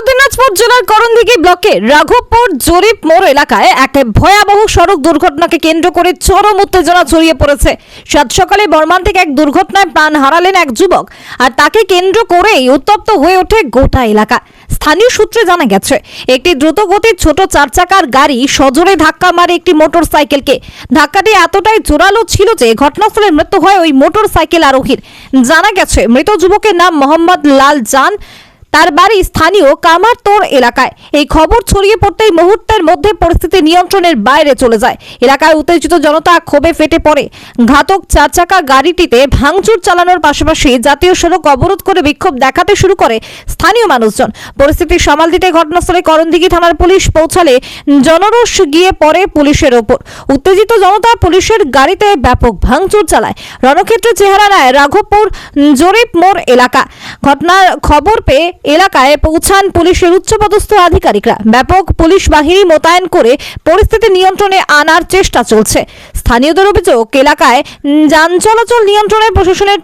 উত্তর দিনাজপুর জেলার করণদিঘি ব্লকের রাঘবপুর জরিপ মোড় এলাকায় এক ভয়াবহ সড়ক দুর্ঘটনাকে কেন্দ্র করে চরম উত্তেজনা ছড়িয়ে পড়েছে। সাত সকালে মর্মান্তিক এক দুর্ঘটনায় প্রাণ হারালেন এক যুবক, আর তাকে কেন্দ্র করেই উত্তপ্ত হয়ে ওঠে গোটা এলাকা। স্থানীয় সূত্রে জানা গেছে, একটি দ্রুতগতির ছোট চারচাকার গাড়ি সজোরে ধাক্কা মারে একটি মোটর সাইকেলকে। ধাক্কাটি এতটাই জোরালো ছিল যে ঘটনাস্থলে মৃত্যু হয় ওই মোটর সাইকেল আরোহীর। জানা গেছে, মৃত যুবকের নাম মোহাম্মদ লাল জান, তার বাড়ি স্থানীয় কামারতোড় এলাকায়। এই খবর ছড়িয়ে পড়তেই মুহূর্তের মধ্যে পরিস্থিতি নিয়ন্ত্রণের বাইরে চলে যায়। এলাকায় উত্তেজিত জনতা ক্ষোভে ফেটে পড়ে। ঘাতক চারচাকা গাড়িটিতে ভাঙচুর চালানোর পাশাপাশি জাতীয় সড়ক অবরোধ করে বিক্ষোভ দেখাতে শুরু করে স্থানীয় মানুষজন। পরিস্থিতি সামাল দিতে ঘটনাস্থলে করণদিঘি থানার পুলিশ পৌঁছালে জনরোষ গিয়ে পড়ে পুলিশের ওপর। উত্তেজিত জনতা পুলিশের গাড়িতে ব্যাপক ভাঙচুর চালায়। রণক্ষেত্রের চেহারা নেয় রাঘবপুর জরিপ মোড় এলাকা। ঘটনার খবর পেয়ে এলাকায় পৌঁছান পুলিশের উচ্চপদস্থ আধিকারিকরা। ব্যাপক পুলিশ বাহিনী মোতায়েন করে পরিস্থিতি নিয়ন্ত্রণে আনার চেষ্টা চলছে। স্থানীয়দের অভিযোগ, এলাকায় যান চলাচল নিয়ন্ত্রণে প্রশাসনের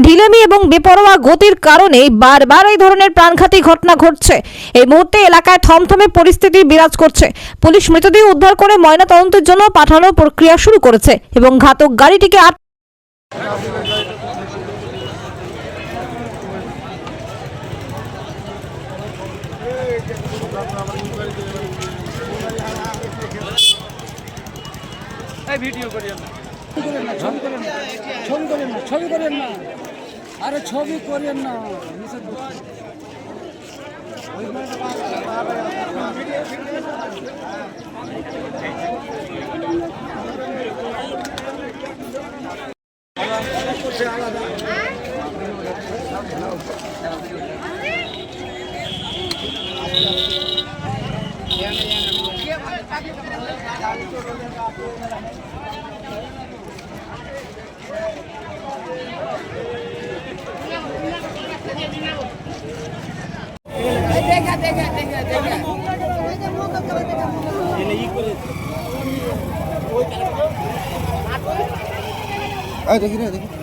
ঢিলেমি এবং বেপরোয়া গতির কারণে বারবার এই ধরনের প্রাণঘাতী ঘটনা ঘটছে। এই মুহূর্তে এলাকায় থমথমে পরিস্থিতি বিরাজ করছে। পুলিশ মৃতদেহ উদ্ধার করে ময়নাতদন্তের জন্য পাঠানোর প্রক্রিয়া শুরু করেছে এবং ঘাতক গাড়িটিকে ভিডিও করেন না, ছবি করেন না, আরে ছবি করেন না। দেখি